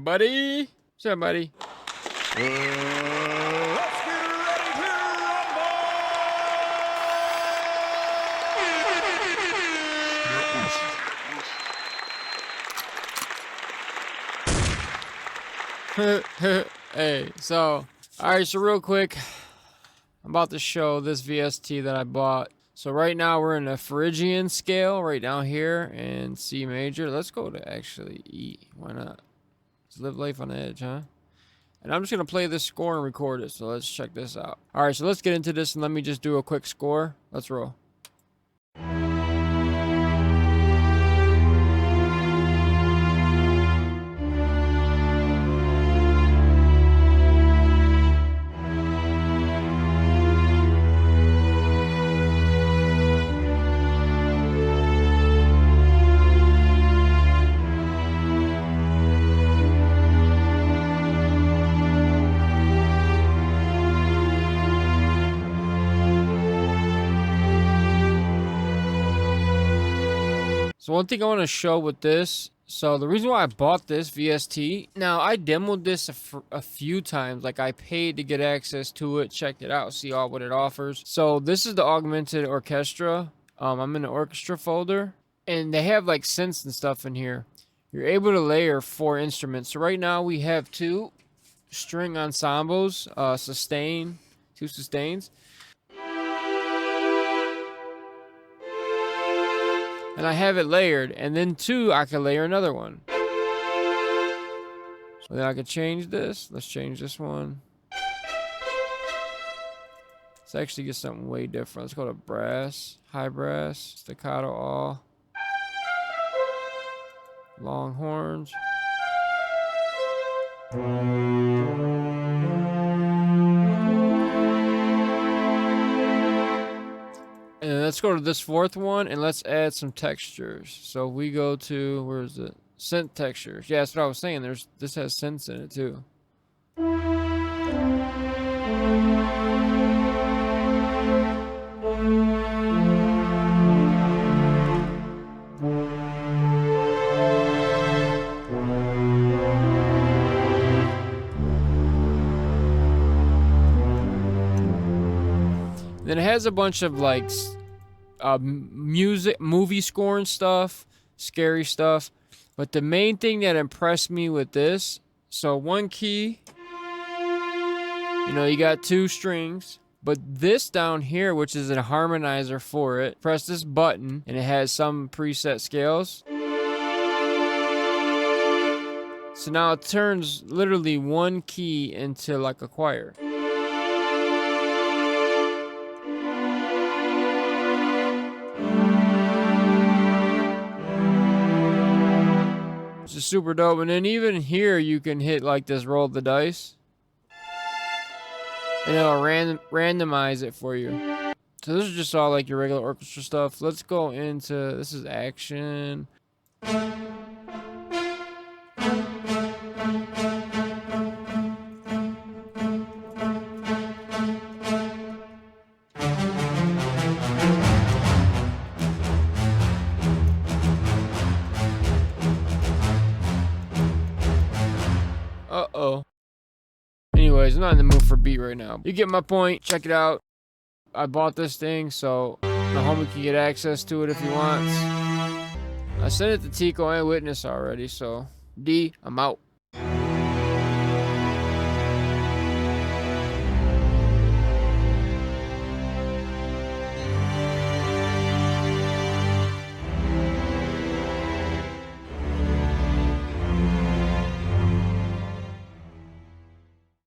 buddy? What's up, buddy? Let's get ready to rumble! Hey, so, alright, so real quick, I'm about to show this VST that I bought. So right now we're in a Phrygian scale right down here in C major. Let's go to actually E. Why not? Let's live life on the edge, huh? And I'm just going to play this score and record it. So let's check this out. Alright, so let's get into this and let me just do a quick score. Let's roll. So one thing I want to show with this, so the reason why I bought this VST, now I demoed this a few times, like I paid to get access to it, checked it out, see all what it offers. So this is the Augmented Orchestra. I'm in the orchestra folder, and they have like synths and stuff in here. You're able to layer 4 instruments. So right now we have 2 string ensembles, sustain, 2 sustains. And I have it layered, and then 2, I can layer another one. So then I could change this. Let's change this one. Let's actually get something way different. Let's go to brass, high brass, staccato all, long horns. And let's go to this 4th one and let's add some textures. So we go to, where is it? Synth textures. Yeah, that's what I was saying. This has synths in it too. Then it has a bunch of like music, movie score and stuff, scary stuff. But the main thing that impressed me with this, so 1 key, you know, you got 2 strings. But this down here, which is a harmonizer for it, press this button and it has some preset scales. So now it turns literally 1 key into like a choir. Is super dope. And then even here you can hit like this roll the dice and it'll randomize it for you. So this is just all like your regular orchestra stuff. Let's go into, this is action. Uh-oh. Anyways, I'm not in the mood for beat right now. You get my point. Check it out. I bought this thing, so the homie can get access to it if he wants. I sent it to Tico and Witness already, so D, I'm out.